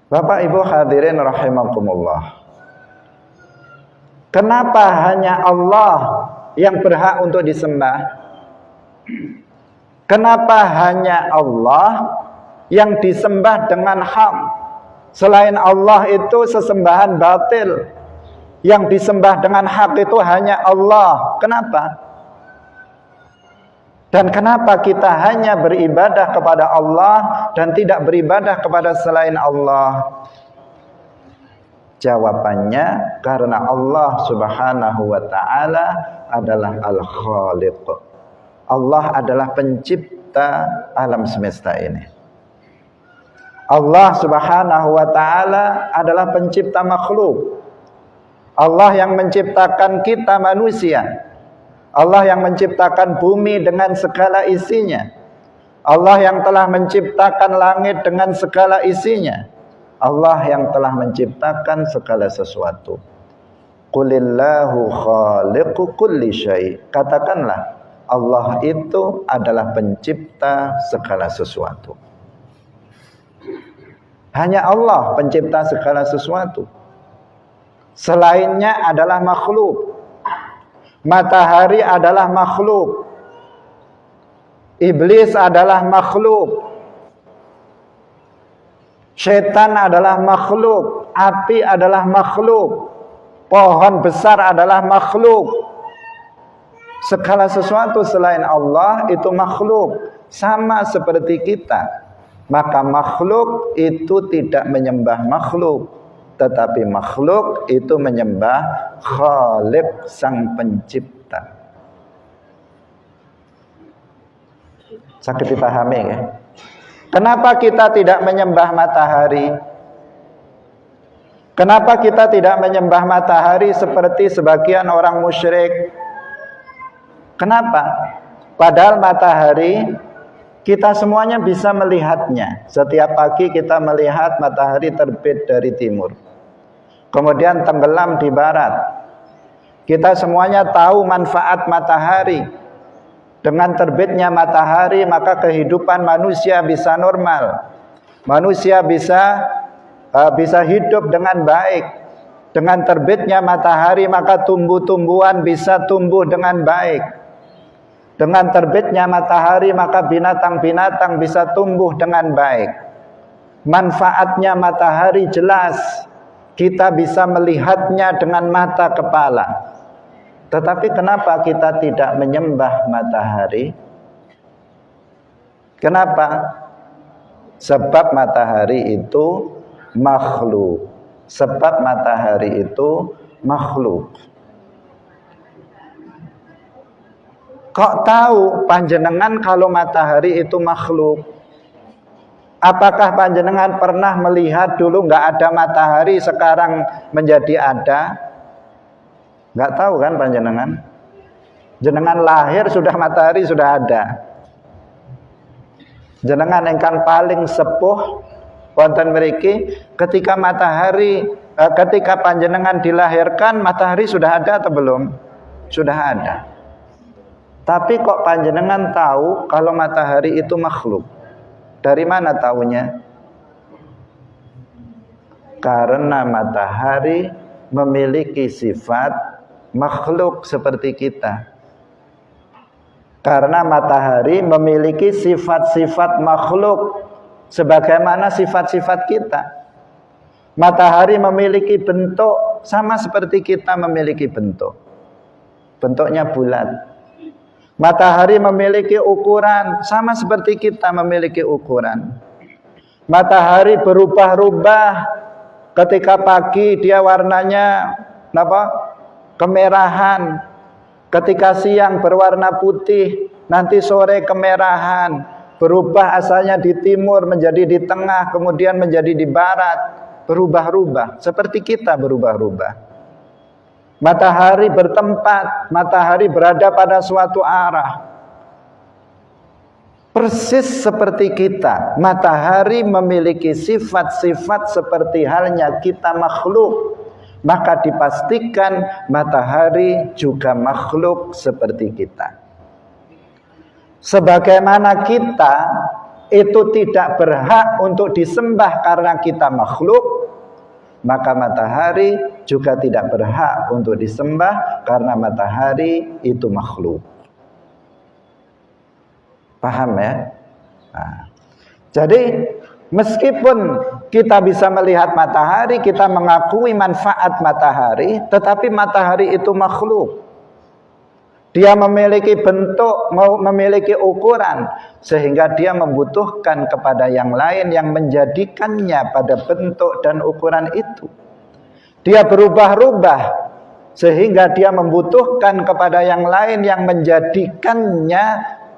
Bapak Ibu hadirin rahimakumullah. Kenapa hanya Allah yang berhak untuk disembah? Kenapa hanya Allah yang disembah dengan hak? Selain Allah itu sesembahan batil. Yang disembah dengan hak itu hanya Allah. Kenapa? Dan kenapa kita hanya beribadah kepada Allah dan tidak beribadah kepada selain Allah? Jawabannya karena Allah Subhanahu wa ta'ala adalah Al-Khaliq. Allah adalah pencipta alam semesta ini. Allah Subhanahu wa ta'ala adalah pencipta makhluk. Allah yang menciptakan kita manusia. Allah yang menciptakan bumi dengan segala isinya. Allah yang telah menciptakan langit dengan segala isinya. Allah yang telah menciptakan segala sesuatu. Qulillahu khaliqu kulli syai'. Katakanlah, Allah itu adalah pencipta segala sesuatu. Hanya Allah pencipta segala sesuatu. Selainnya adalah makhluk. Matahari adalah makhluk. Iblis adalah makhluk. Setan adalah makhluk. Api adalah makhluk. Pohon besar adalah makhluk. Segala sesuatu selain Allah itu makhluk. Sama seperti kita. Maka makhluk itu tidak menyembah makhluk, tetapi makhluk itu menyembah Khaliq, sang pencipta. Sakit dipahami ya? Kenapa kita tidak menyembah matahari? Kenapa kita tidak menyembah matahari seperti sebagian orang musyrik? Kenapa? Padahal matahari kita semuanya bisa melihatnya. Setiap pagi kita melihat matahari terbit dari timur, kemudian tenggelam di barat. Kita semuanya tahu manfaat matahari. Dengan terbitnya matahari maka kehidupan manusia bisa normal. Manusia bisa hidup dengan baik. Dengan terbitnya matahari maka tumbuh-tumbuhan bisa tumbuh dengan baik. Dengan terbitnya matahari maka binatang-binatang bisa tumbuh dengan baik. Manfaatnya matahari jelas. Kita bisa melihatnya dengan mata kepala. Tetapi kenapa kita tidak menyembah matahari? Kenapa? Sebab matahari itu makhluk. Sebab matahari itu makhluk. Kok tahu panjenengan kalau matahari itu makhluk? Apakah panjenengan pernah melihat dulu nggak ada matahari sekarang menjadi ada? Nggak tahu kan panjenengan? Jenengan lahir sudah matahari sudah ada. Jenengan engkang paling sepuh wonten mriki ketika ketika panjenengan dilahirkan matahari sudah ada atau belum? Sudah ada. Tapi kok panjenengan tahu kalau matahari itu makhluk? Dari mana tahunya? Karena matahari memiliki sifat makhluk seperti kita. Karena matahari memiliki sifat-sifat makhluk sebagaimana sifat-sifat kita. Matahari memiliki bentuk sama seperti kita memiliki bentuk. Bentuknya bulat. Matahari memiliki ukuran sama seperti kita memiliki ukuran. Matahari berubah-ubah. Ketika pagi dia warnanya kemerahan. Ketika siang berwarna putih, nanti sore kemerahan. Berubah asalnya di timur menjadi di tengah, kemudian menjadi di barat. Berubah-ubah seperti kita berubah-ubah. Matahari bertempat, matahari berada pada suatu arah. Persis seperti kita, matahari memiliki sifat-sifat seperti halnya kita makhluk. Maka dipastikan matahari juga makhluk seperti kita. Sebagaimana kita itu tidak berhak untuk disembah karena kita makhluk, maka matahari juga tidak berhak untuk disembah karena matahari itu makhluk. Paham ya? Nah, jadi meskipun kita bisa melihat matahari, kita mengakui manfaat matahari, tetapi matahari itu makhluk. Dia memiliki bentuk, memiliki ukuran, sehingga dia membutuhkan kepada yang lain yang menjadikannya pada bentuk dan ukuran itu. Dia berubah-ubah, sehingga dia membutuhkan kepada yang lain yang menjadikannya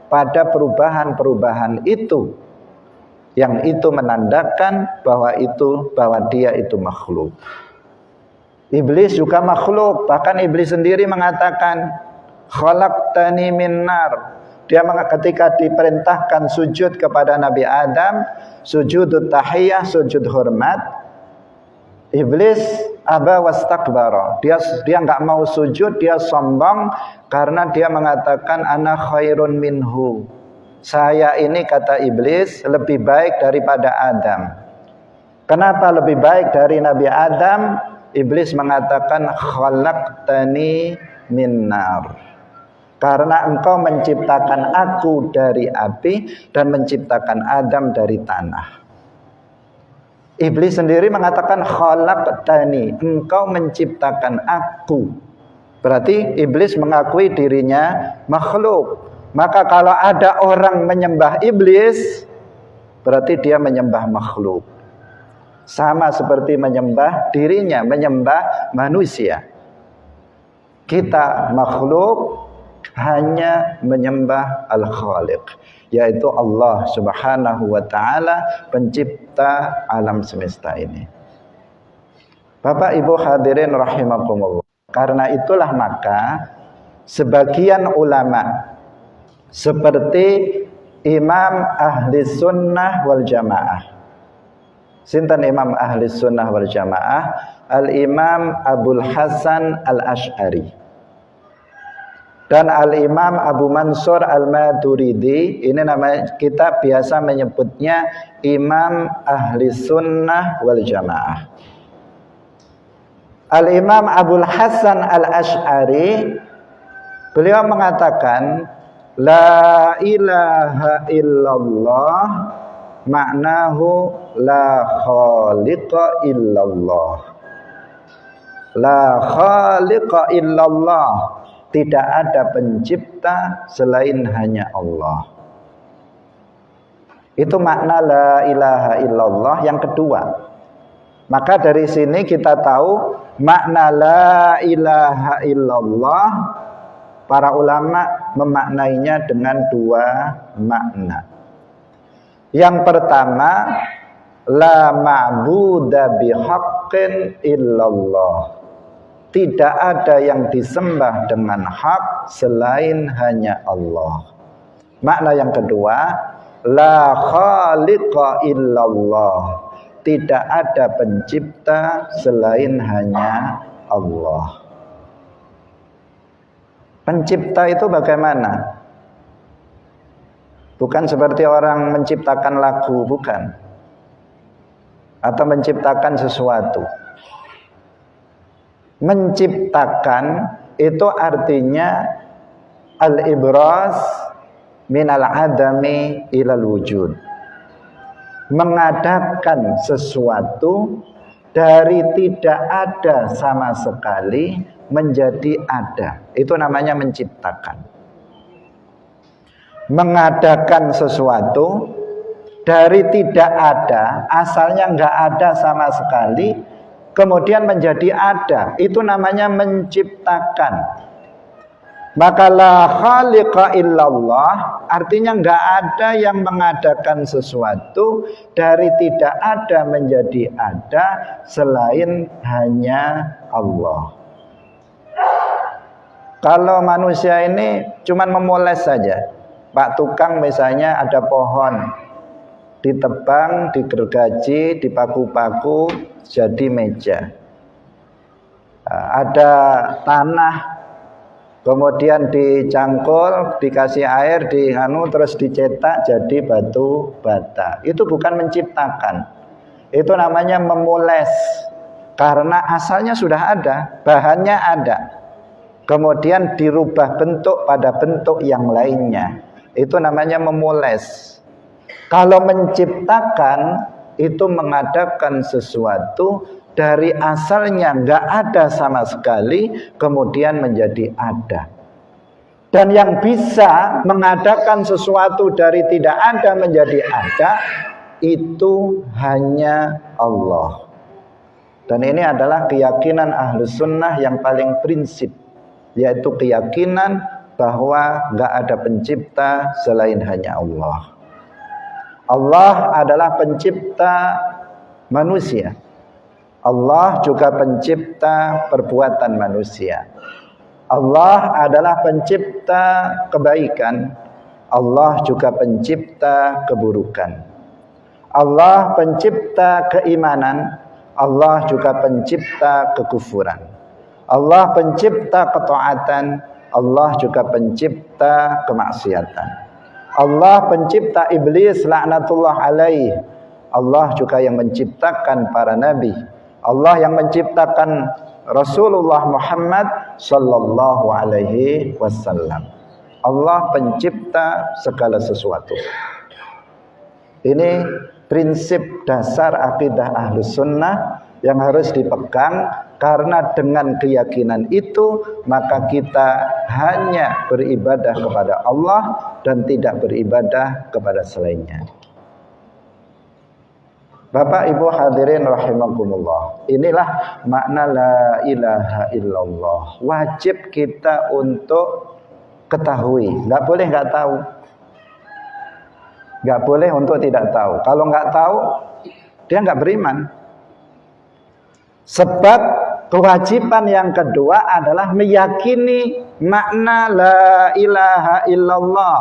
pada perubahan-perubahan itu. Yang itu menandakan bahwa dia itu makhluk. Iblis juga makhluk, bahkan iblis sendiri mengatakan, khalaqtani min nar. Dia ketika diperintahkan sujud kepada Nabi Adam, sujud tahiyah, sujud hormat, iblis aba wastakbara. Dia enggak mau sujud, dia sombong karena dia mengatakan ana khairun minhu. Saya ini, kata iblis, lebih baik daripada Adam. Kenapa lebih baik dari Nabi Adam? Iblis mengatakan khalaqtani min nar. Karena engkau menciptakan aku dari api dan menciptakan Adam dari tanah. Iblis sendiri mengatakan khalaqtani, engkau menciptakan aku. Berarti iblis mengakui dirinya makhluk. Maka kalau ada orang menyembah iblis, berarti dia menyembah makhluk. Sama seperti menyembah dirinya, menyembah manusia. Kita makhluk hanya menyembah Al-Khaliq, yaitu Allah Subhanahu wa ta'ala, pencipta alam semesta ini. Bapak Ibu hadirin rahimakumullah. Karena itulah maka sebagian ulama seperti Imam Ahli Sunnah wal Jamaah. Sinten Imam Ahli Sunnah wal Jamaah? Al-Imam Abul Hasan Al-Asy'ari dan Al-Imam Abu Mansur Al-Maturidi. Ini nama kita biasa menyebutnya Imam Ahli Sunnah wal Jamaah. Al-Imam Abul Hasan Al-Asy'ari, beliau mengatakan la ilaha illallah maknahu la khaliqa illallah. La khaliqa illallah, tidak ada pencipta selain hanya Allah. Itu makna la ilaha illallah yang kedua. Maka dari sini kita tahu makna la ilaha illallah, para ulama memaknainya dengan dua makna. Yang pertama, la ma'buda bihaqqin illallah. Tidak ada yang disembah dengan hak selain hanya Allah. Makna yang kedua, la khaliqa illallah. Tidak ada pencipta selain hanya Allah. Pencipta itu bagaimana? Bukan seperti orang menciptakan lagu, bukan. Atau menciptakan sesuatu. Menciptakan itu artinya al-ibras minal adami ilal wujud. Mengadakan sesuatu dari tidak ada sama sekali menjadi ada. Itu namanya menciptakan. Mengadakan sesuatu dari tidak ada, asalnya nggak ada sama sekali, kemudian menjadi ada. Itu namanya menciptakan. Maka la khaliqa illallah artinya nggak ada yang mengadakan sesuatu dari tidak ada menjadi ada selain hanya Allah. Kalau manusia ini cuma memoles saja. Pak tukang misalnya ada pohon, ditebang, digergaji, dipaku-paku jadi meja. Ada tanah kemudian dicangkul, dikasih air, terus dicetak jadi batu bata. Itu bukan menciptakan. Itu namanya memoles. Karena asalnya sudah ada, bahannya ada. Kemudian dirubah bentuk pada bentuk yang lainnya. Itu namanya memoles. Kalau menciptakan itu mengadakan sesuatu dari asalnya nggak ada sama sekali, kemudian menjadi ada. Dan yang bisa mengadakan sesuatu dari tidak ada menjadi ada, itu hanya Allah. Dan ini adalah keyakinan Ahlus Sunnah yang paling prinsip, yaitu keyakinan bahwa nggak ada pencipta selain hanya Allah. Allah adalah pencipta manusia. Allah juga pencipta perbuatan manusia. Allah adalah pencipta kebaikan. Allah juga pencipta keburukan. Allah pencipta keimanan. Allah juga pencipta kekufuran. Allah pencipta ketaatan. Allah juga pencipta kemaksiatan. Allah pencipta iblis laknatullah alaih. Allah juga yang menciptakan para nabi. Allah yang menciptakan Rasulullah Muhammad sallallahu alaihi wasallam. Allah pencipta segala sesuatu. Ini prinsip dasar akidah Ahlus Sunnah yang harus dipegang, karena dengan keyakinan itu maka kita hanya beribadah kepada Allah dan tidak beribadah kepada selainnya. Bapak Ibu hadirin rahimakumullah, inilah makna la ilaha illallah. Wajib kita untuk ketahui, nggak boleh nggak tahu. Nggak boleh untuk tidak tahu. Kalau nggak tahu, dia nggak beriman. Sebab kewajiban yang kedua adalah meyakini makna la ilaha illallah.